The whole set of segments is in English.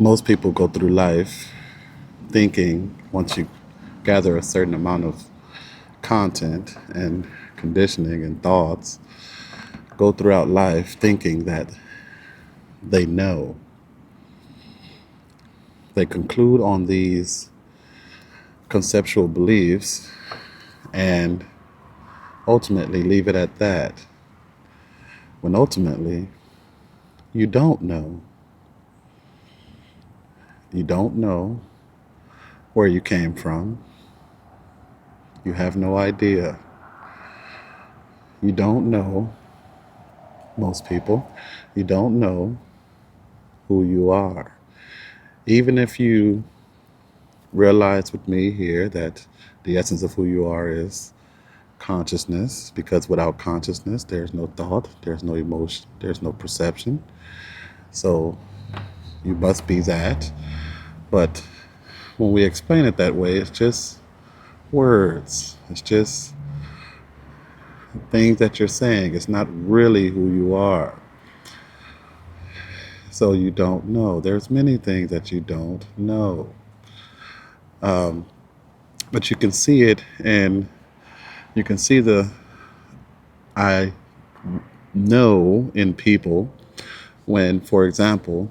Most people go through life thinking, once you gather a certain amount of content and conditioning and thoughts, go throughout life thinking that they know. They conclude on these conceptual beliefs and ultimately leave it at that, when ultimately you don't know. You don't know where you came from. You have no idea. You don't know, most people, you don't know who you are. Even if you realize with me here that the essence of who you are is consciousness, because without consciousness, there's no thought, there's no emotion, there's no perception. So you must be that. But when we explain it that way, it's just words. It's just things that you're saying. It's not really who you are. So you don't know. There's many things that you don't know. But you can see it, and you can see the I know in people when, for example,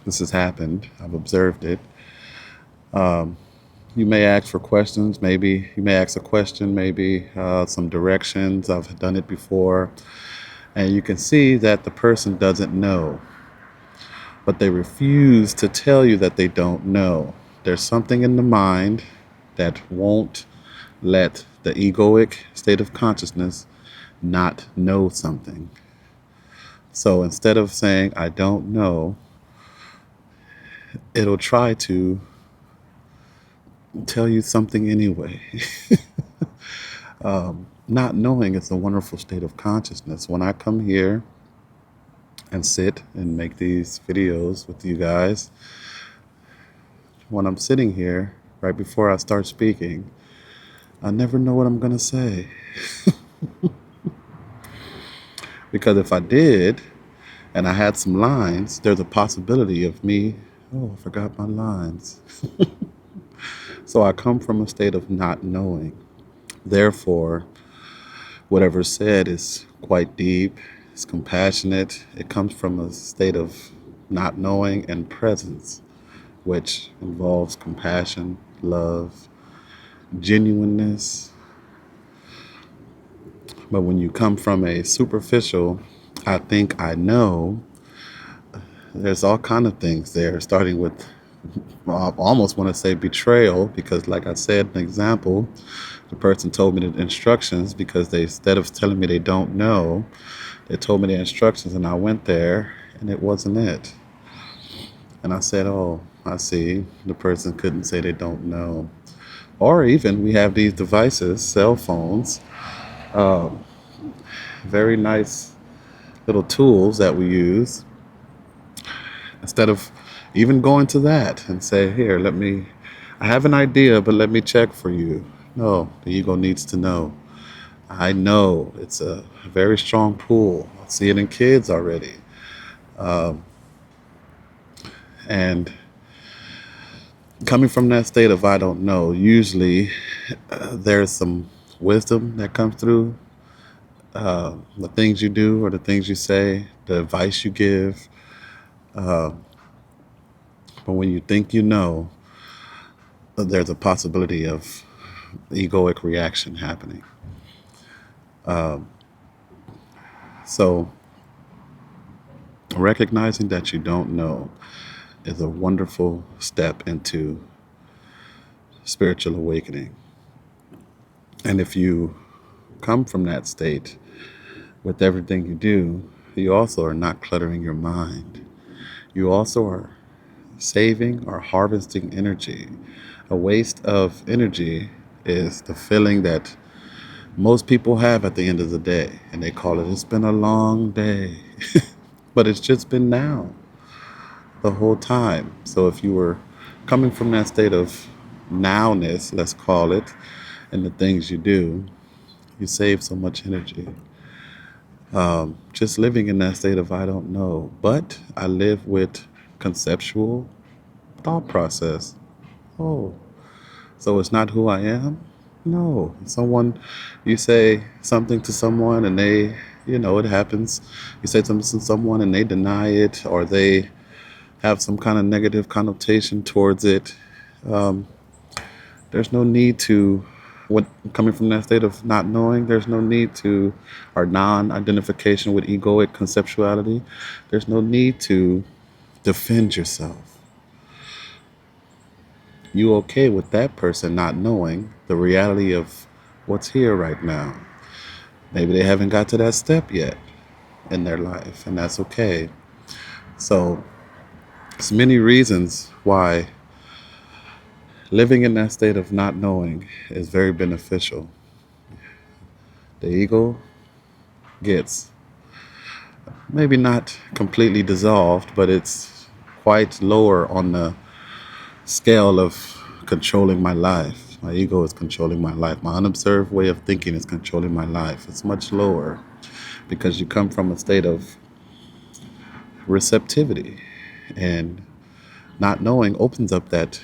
this has happened. I've observed it. You may ask for questions. Maybe you may ask a question, maybe some directions. I've done it before. And you can see that the person doesn't know, but they refuse to tell you that they don't know. There's something in the mind that won't let the egoic state of consciousness not know something. So instead of saying, I don't know, it'll try to tell you something anyway. Not knowing is a wonderful state of consciousness. When I come here and sit and make these videos with you guys, when I'm sitting here, right before I start speaking, I never know what I'm going to say. Because if I did, and I had some lines, there's a possibility of me, I forgot my lines. So I come from a state of not knowing. Therefore, whatever's said is quite deep, it's compassionate. It comes from a state of not knowing and presence, which involves compassion, love, genuineness. But when you come from a superficial, I think I know, there's all kind of things there, starting with, I almost want to say betrayal, because like I said, an example, the person told me the instructions because they, instead of telling me they don't know, they told me the instructions, and I went there and it wasn't it. And I said, oh, I see. The person couldn't say they don't know. Or even we have these devices, cell phones, very nice little tools that we use. Instead of even going to that and say, here, I have an idea, but let me check for you. No, the ego needs to know. I know it's a very strong pull. I see it in kids already. And coming from that state of I don't know, usually there's some wisdom that comes through the things you do or the things you say, the advice you give. But when you think you know, there's a possibility of egoic reaction happening. So recognizing that you don't know is a wonderful step into spiritual awakening. And if you come from that state with everything you do, you also are not cluttering your mind. You also are saving or harvesting energy. A waste of energy is the feeling that most people have at the end of the day, and they call it's been a long day. But it's just been now the whole time. So if you were coming from that state of nowness, let's call it, and the things you do, you save so much energy. Just living in that state of I don't know, but I live with conceptual thought process. Oh, so it's not who I am? No. You say something to someone and they, it happens. You say something to someone and they deny it, or they have some kind of negative connotation towards it. Um, there's no need to, what coming from that state of not knowing, there's no need to, or non-identification with egoic conceptuality, there's no need to defend yourself. You okay with that person not knowing the reality of what's here right now. Maybe they haven't got to that step yet in their life, and that's okay. So there's many reasons why living in that state of not knowing is very beneficial. The ego gets maybe not completely dissolved, but it's quite lower on the scale of controlling my life. My ego is controlling my life. My unobserved way of thinking is controlling my life. It's much lower because you come from a state of receptivity, and not knowing opens up that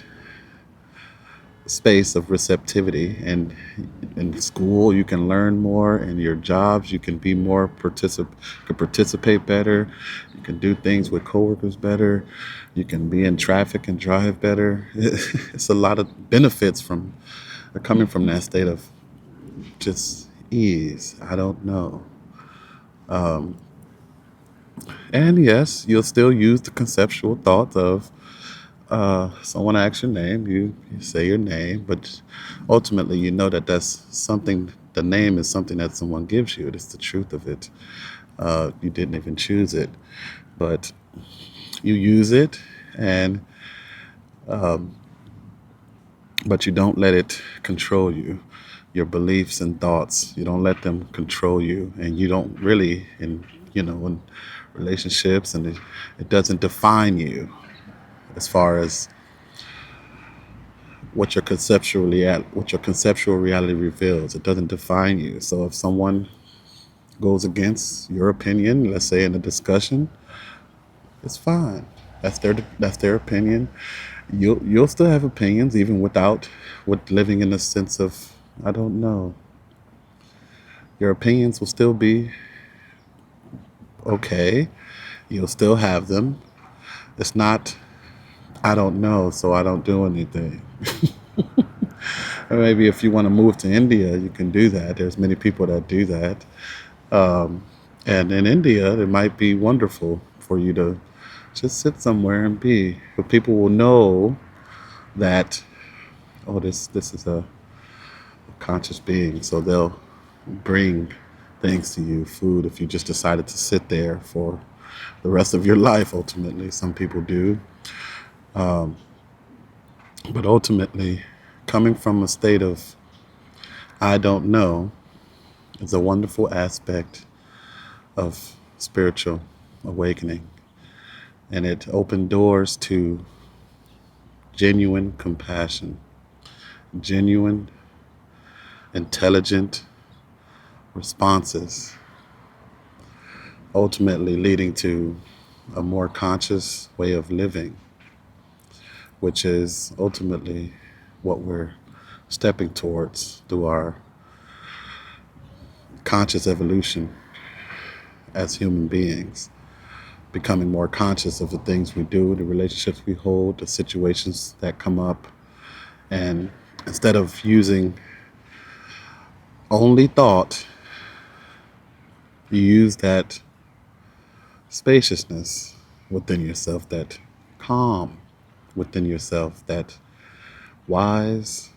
space of receptivity. And in school you can learn more, in your jobs you can be more participate better, you can do things with coworkers better, you can be in traffic and drive better. It's a lot of benefits from coming from that state of just ease. I don't know. And yes, you'll still use the conceptual thoughts of someone asks your name, you say your name, but ultimately you know that that's something, the name is something that someone gives you. It's the truth of it. You didn't even choose it, but you use it, and but you don't let it control you. Your beliefs and thoughts, you don't let them control you, and you don't really, in relationships, and it doesn't define you as far as what your conceptual reality reveals. It doesn't define you. So if someone goes against your opinion, let's say in a discussion, it's fine. That's their opinion. You'll still have opinions even without with living in a sense of I don't know. Your opinions will still be okay. You'll still have them. It's not I don't know, so I don't do anything. Or maybe if you want to move to India, you can do that. There's many people that do that. And in India, it might be wonderful for you to just sit somewhere and be. But people will know that, oh, this is a conscious being. So they'll bring things to you, food, if you just decided to sit there for the rest of your life, ultimately. Some people do. But ultimately, coming from a state of I don't know is a wonderful aspect of spiritual awakening. And it opened doors to genuine compassion, genuine, intelligent responses, ultimately leading to a more conscious way of living, which is ultimately what we're stepping towards through our conscious evolution as human beings, becoming more conscious of the things we do, the relationships we hold, the situations that come up. And instead of using only thought, you use that spaciousness within yourself, that calm within yourself, that wise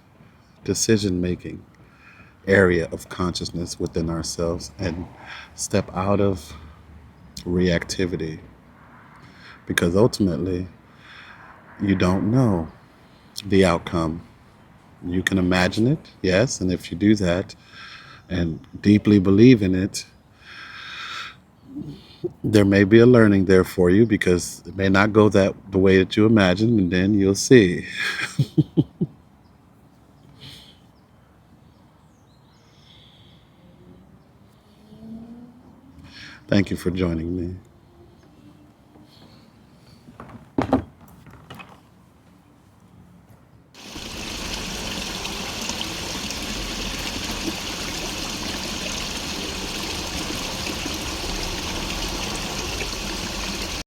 decision making area of consciousness within ourselves, and step out of reactivity. Because ultimately, you don't know the outcome. You can imagine it, yes, and if you do that and deeply believe in it, there may be a learning there for you, because it may not go the way that you imagine, and then you'll see. Thank you for joining me.